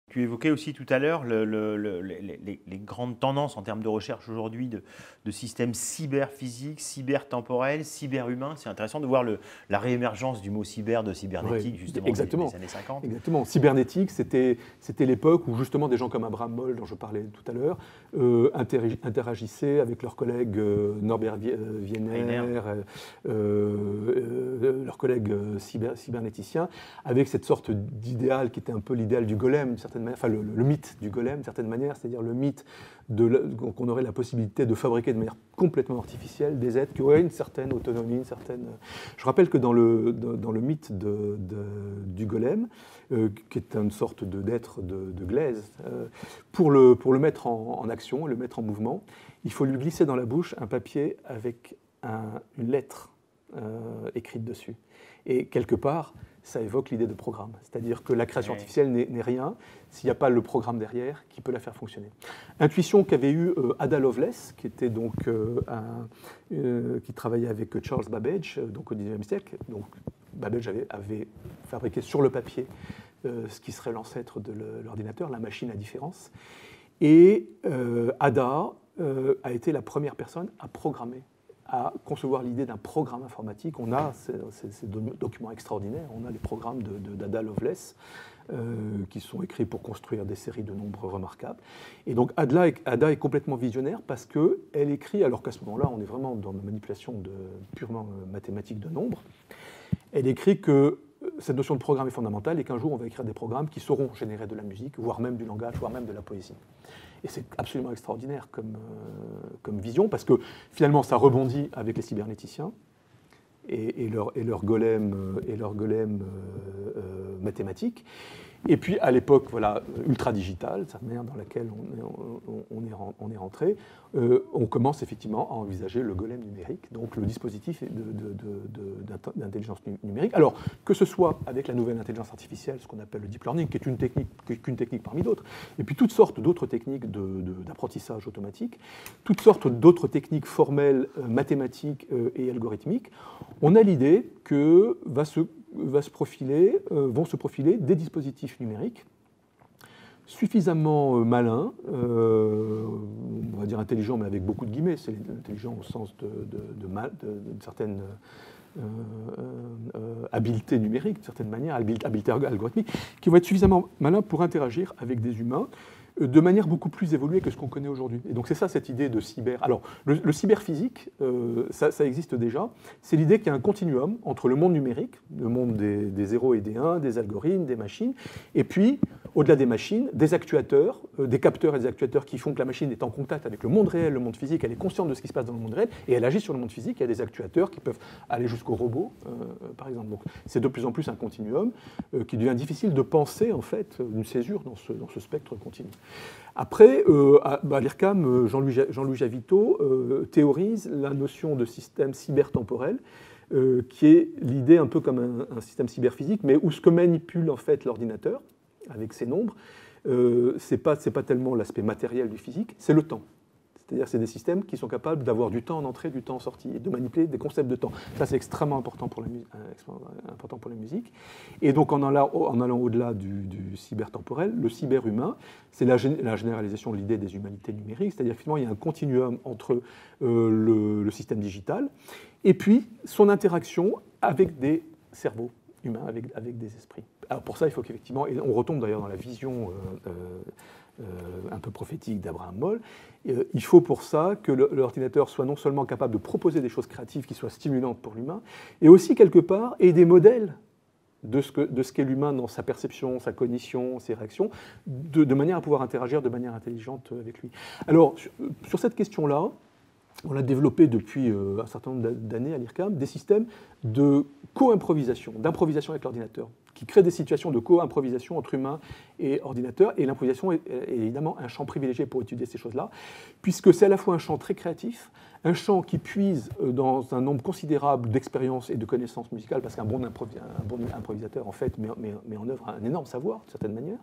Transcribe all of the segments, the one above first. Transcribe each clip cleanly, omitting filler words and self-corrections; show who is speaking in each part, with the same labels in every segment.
Speaker 1: Tu évoquais aussi tout à l'heure les grandes tendances en termes de recherche aujourd'hui de systèmes cyberphysiques, cybertemporels, cyberhumains. C'est intéressant de voir la réémergence du mot cyber, de
Speaker 2: Ouais,
Speaker 1: cybernétique, justement,
Speaker 2: exactement.
Speaker 1: des années 50.
Speaker 2: Exactement. Cybernétique, c'était l'époque où justement des gens comme Abraham Moll, dont je parlais tout à l'heure, interagissaient avec leurs collègues Norbert Wiener, leurs collègues cybernéticiens, avec cette sorte d'idéal qui était un peu l'idéal du golem, d'une certaine manière, enfin le mythe du golem, d'une certaine manière, c'est-à-dire le mythe qu'on aurait la possibilité de fabriquer de manière complètement artificielle des êtres qui auraient une certaine autonomie, une certaine... Je rappelle que dans le mythe du golem, qui est une sorte d'être de glaise, pour le mettre en action, le mettre en mouvement, il faut lui glisser dans la bouche un papier avec une lettre écrite dessus. Et quelque part, ça évoque l'idée de programme. C'est-à-dire que la création artificielle n'est rien s'il n'y a pas le programme derrière qui peut la faire fonctionner. Intuition qu'avait eue Ada Lovelace, qui était donc qui travaillait avec Charles Babbage, donc au XIXe siècle. Donc Babbage avait fabriqué sur le papier ce qui serait l'ancêtre de l'ordinateur, la machine à différence. Et Ada a été la première personne à programmer, à concevoir l'idée d'un programme informatique. On a ces documents extraordinaires, on a les programmes d'Ada Lovelace qui sont écrits pour construire des séries de nombres remarquables. Et donc Ada est complètement visionnaire parce qu'elle écrit, alors qu'à ce moment-là, on est vraiment dans la manipulation purement mathématique de nombres, elle écrit que cette notion de programme est fondamentale et qu'un jour on va écrire des programmes qui sauront générer de la musique, voire même du langage, voire même de la poésie. Et c'est absolument extraordinaire comme vision, parce que finalement ça rebondit avec les cybernéticiens et leur golem mathématique. Et puis à l'époque voilà, ultra-digitale, cette manière dans laquelle on est rentré, on commence effectivement à envisager le golem numérique, donc le dispositif d'intelligence numérique. Alors que ce soit avec la nouvelle intelligence artificielle, ce qu'on appelle le deep learning, qui est qu'une technique parmi d'autres, et puis toutes sortes d'autres techniques d'apprentissage automatique, toutes sortes d'autres techniques formelles, mathématiques et algorithmiques, on a l'idée que vont se profiler des dispositifs numériques suffisamment malins, on va dire intelligents, mais avec beaucoup de guillemets, c'est intelligent au sens d'une certaine habileté numérique, d'une certaine manière, habileté algorithmique, qui vont être suffisamment malins pour interagir avec des humains de manière beaucoup plus évoluée que ce qu'on connaît aujourd'hui. Et donc c'est ça cette idée de cyber. Alors le cyberphysique, ça existe déjà, c'est l'idée qu'il y a un continuum entre le monde numérique, le monde des 0 et des 1, des algorithmes, des machines, et puis au-delà des machines, des actuateurs, des capteurs et des actuateurs qui font que la machine est en contact avec le monde réel, le monde physique, elle est consciente de ce qui se passe dans le monde réel, et elle agit sur le monde physique. Il y a des actuateurs qui peuvent aller jusqu'au robot, par exemple. Donc c'est de plus en plus un continuum qui devient difficile de penser, en fait, une césure dans ce spectre continu. Après, à l'IRCAM, Jean-Louis Javito théorise la notion de système cybertemporel, qui est l'idée un peu comme un système cyberphysique, mais où ce que manipule en fait l'ordinateur, avec ses nombres, c'est pas tellement l'aspect matériel du physique, c'est le temps. C'est-à-dire que c'est des systèmes qui sont capables d'avoir du temps en entrée, du temps en sortie, et de manipuler des concepts de temps. Ça, c'est extrêmement important pour la musique. Et donc, en allant au-delà du cybertemporel, le cyberhumain, c'est la généralisation de l'idée des humanités numériques, c'est-à-dire que finalement, il y a un continuum entre le système digital et puis son interaction avec des cerveaux humains, avec des esprits. Alors pour ça, il faut qu'effectivement, et on retombe d'ailleurs dans la vision un peu prophétique d'Abraham Moll, il faut pour ça que l'ordinateur soit non seulement capable de proposer des choses créatives qui soient stimulantes pour l'humain, et aussi quelque part ait des modèles de ce qu'est l'humain dans sa perception, sa cognition, ses réactions, de manière à pouvoir interagir de manière intelligente avec lui. Alors sur cette question-là, on a développé depuis un certain nombre d'années à l'IRCAM des systèmes de co-improvisation, d'improvisation avec l'ordinateur, qui créent des situations de co-improvisation entre humains et ordinateurs. Et l'improvisation est évidemment un champ privilégié pour étudier ces choses-là, puisque c'est à la fois un champ très créatif, un champ qui puise dans un nombre considérable d'expériences et de connaissances musicales, parce qu'un bon improvisateur, en fait, met en œuvre un énorme savoir, d'une certaine manière,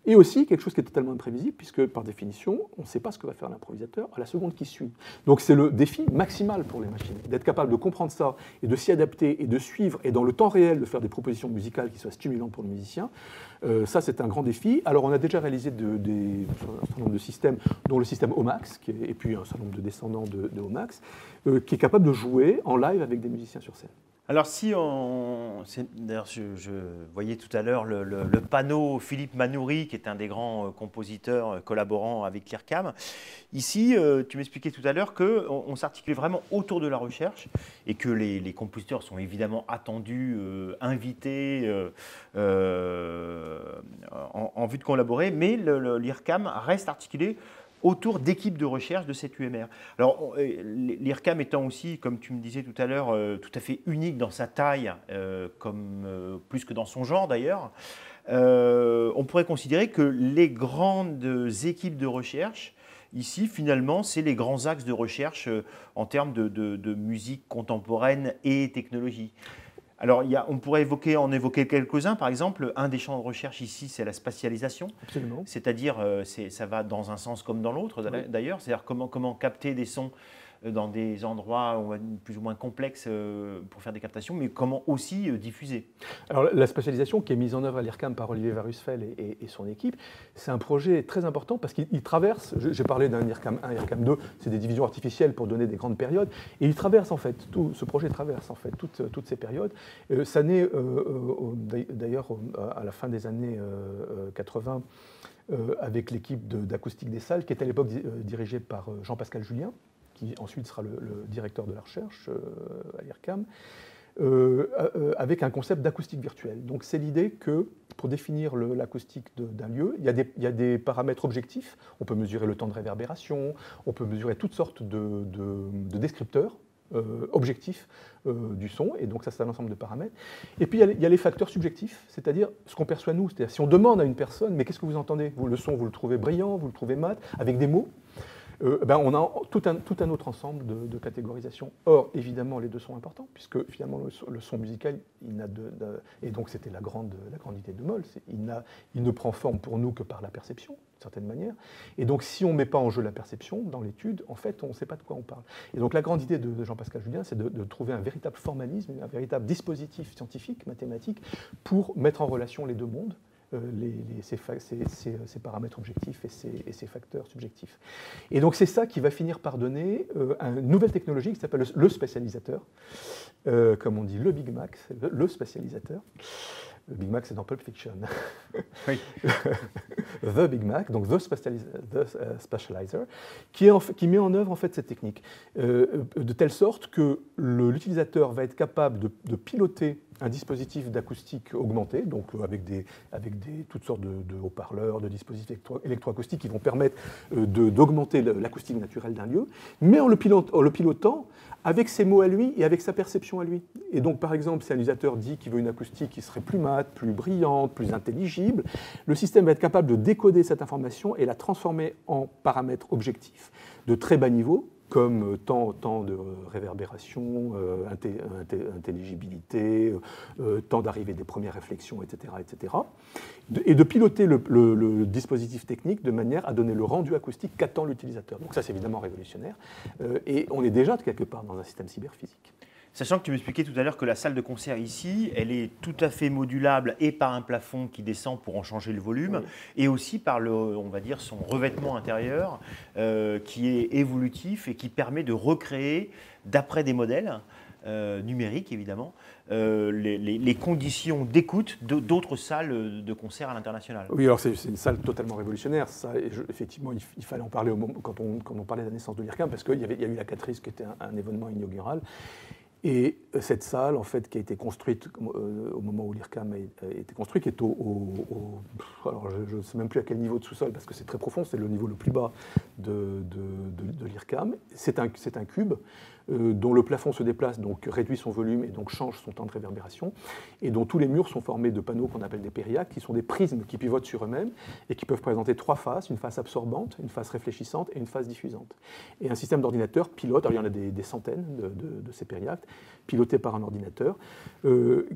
Speaker 2: et aussi quelque chose qui est totalement imprévisible, puisque, par définition, on ne sait pas ce que va faire l'improvisateur à la seconde qui suit. Donc c'est le défi maximal pour les machines, d'être capable de comprendre ça, et de s'y adapter, et de suivre, et dans le temps réel, de faire des propositions musicales qui soient stimulantes pour le musicien. Ça, c'est un grand défi. Alors, on a déjà réalisé un certain nombre de systèmes, dont le système OMAX, et puis un certain nombre de descendants de OMAX, qui est capable de jouer en live avec des musiciens sur scène.
Speaker 1: Alors si d'ailleurs je voyais tout à l'heure le panneau Philippe Manoury, qui est un des grands compositeurs collaborant avec l'IRCAM. Ici, tu m'expliquais tout à l'heure qu'on s'articulait vraiment autour de la recherche et que les compositeurs sont évidemment attendus, invités en vue de collaborer, mais l'IRCAM reste articulé autour d'équipes de recherche de cette UMR. Alors, l'IRCAM étant aussi, comme tu me disais tout à l'heure, tout à fait unique dans sa taille, plus que dans son genre d'ailleurs, on pourrait considérer que les grandes équipes de recherche, ici, finalement, c'est les grands axes de recherche en termes de musique contemporaine et technologie. Alors, on pourrait en évoquer quelques-uns. Par exemple, un des champs de recherche ici, c'est la spatialisation.
Speaker 2: Absolument.
Speaker 1: C'est-à-dire, ça va dans un sens comme dans l'autre, d'ailleurs. C'est-à-dire comment capter des sons dans des endroits plus ou moins complexes pour faire des captations, mais comment aussi diffuser.
Speaker 2: Alors, la spatialisation qui est mise en œuvre à l'IRCAM par Olivier Warusfeld et son équipe, c'est un projet très important parce qu'il traverse, j'ai parlé d'un IRCAM 1, IRCAM 2, c'est des divisions artificielles pour donner des grandes périodes, et il traverse en fait, ce projet traverse en fait toutes ces périodes. Ça naît d'ailleurs à la fin des années 80 avec l'équipe d'Acoustique des Salles, qui était à l'époque dirigée par Jean-Pascal Julien, qui ensuite sera le directeur de la recherche à l'IRCAM, avec un concept d'acoustique virtuelle. Donc c'est l'idée que pour définir l'acoustique d'un lieu, il y a des paramètres objectifs. On peut mesurer le temps de réverbération, on peut mesurer toutes sortes de descripteurs objectifs du son, et donc ça c'est un ensemble de paramètres. Et puis il y a les facteurs subjectifs, c'est-à-dire ce qu'on perçoit nous, c'est-à-dire si on demande à une personne, mais qu'est-ce que vous entendez? Le son, vous le trouvez brillant, vous le trouvez mat, avec des mots, on a tout un autre ensemble de catégorisation. Or, évidemment, les deux sont importants, puisque finalement, le son musical, et donc c'était la grande idée de Moll, il ne prend forme pour nous que par la perception, d'une certaine manière. Et donc, si on ne met pas en jeu la perception dans l'étude, en fait, on ne sait pas de quoi on parle. Et donc, la grande idée de Jean-Pascal Julien, c'est de trouver un véritable formalisme, un véritable dispositif scientifique, mathématique, pour mettre en relation les deux mondes, ces paramètres objectifs et ces facteurs subjectifs. Et donc c'est ça qui va finir par donner une nouvelle technologie qui s'appelle le spatialisateur, comme on dit le Big Mac, le spatialisateur. Le Big Mac, c'est dans Pulp Fiction.
Speaker 1: Oui.
Speaker 2: The Big Mac, donc The Spatializer, qui met en œuvre en fait cette technique, de telle sorte que l'utilisateur va être capable de piloter un dispositif d'acoustique augmenté, donc avec toutes sortes de haut-parleurs, de dispositifs électroacoustiques qui vont permettre d'augmenter l'acoustique naturelle d'un lieu, mais en le pilotant avec ses mots à lui et avec sa perception à lui. Et donc, par exemple, si un utilisateur dit qu'il veut une acoustique qui serait plus mate, plus brillante, plus intelligible, le système va être capable de décoder cette information et la transformer en paramètres objectifs de très bas niveau, comme temps de réverbération, intelligibilité, temps d'arrivée des premières réflexions, etc., etc. Et de piloter le dispositif technique de manière à donner le rendu acoustique qu'attend l'utilisateur. Donc ça, c'est évidemment révolutionnaire. Et on est déjà quelque part dans un système cyberphysique.
Speaker 1: Sachant que tu m'expliquais tout à l'heure que la salle de concert ici, elle est tout à fait modulable et par un plafond qui descend pour en changer le volume, oui, et aussi par on va dire, son revêtement intérieur qui est évolutif et qui permet de recréer, d'après des modèles numériques évidemment, les conditions d'écoute d'autres salles de concert à l'international.
Speaker 2: Oui, alors c'est une salle totalement révolutionnaire. Ça, effectivement, il fallait en parler quand on parlait de la naissance de l'IRCAM, parce qu'il y a eu la Catrice qui était un événement inaugural. Et cette salle, en fait, qui a été construite au moment où l'IRCAM a été construit, qui est alors je ne sais même plus à quel niveau de sous-sol, parce que c'est très profond, c'est le niveau le plus bas de l'IRCAM. C'est un cube dont le plafond se déplace, donc réduit son volume et donc change son temps de réverbération, et dont tous les murs sont formés de panneaux qu'on appelle des périactes, qui sont des prismes qui pivotent sur eux-mêmes et qui peuvent présenter 3 faces, une face absorbante, une face réfléchissante et une face diffusante. Et un système d'ordinateur pilote, alors il y en a des centaines de ces périactes, pilotés par un ordinateur,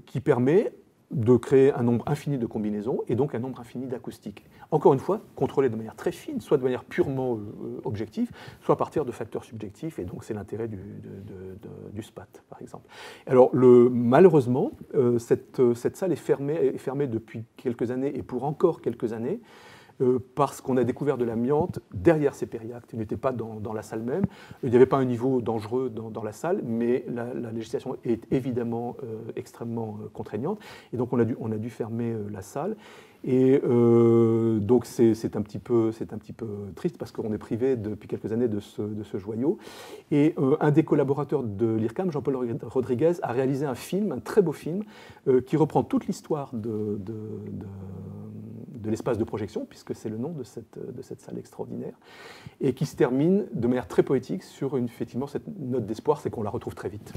Speaker 2: qui permet de créer un nombre infini de combinaisons et donc un nombre infini d'acoustiques. Encore une fois, contrôlé de manière très fine, soit de manière purement objective, soit à partir de facteurs subjectifs, et donc c'est l'intérêt du SPAT, par exemple. Alors, malheureusement, cette salle est fermée depuis quelques années, et pour encore quelques années, parce qu'on a découvert de l'amiante derrière ces périactes. Il n'était pas dans la salle même. Il n'y avait pas un niveau dangereux dans la salle, mais la législation est évidemment extrêmement contraignante. Et donc on a dû fermer la salle. Et donc c'est un petit peu triste parce qu'on est privé depuis quelques années de ce joyau. Et un des collaborateurs de l'IRCAM, Jean-Paul Rodriguez, a réalisé un film, un très beau film, qui reprend toute l'histoire de l'espace de projection, puisque c'est le nom de cette salle extraordinaire, et qui se termine de manière très poétique sur effectivement cette note d'espoir, c'est qu'on la retrouve très vite.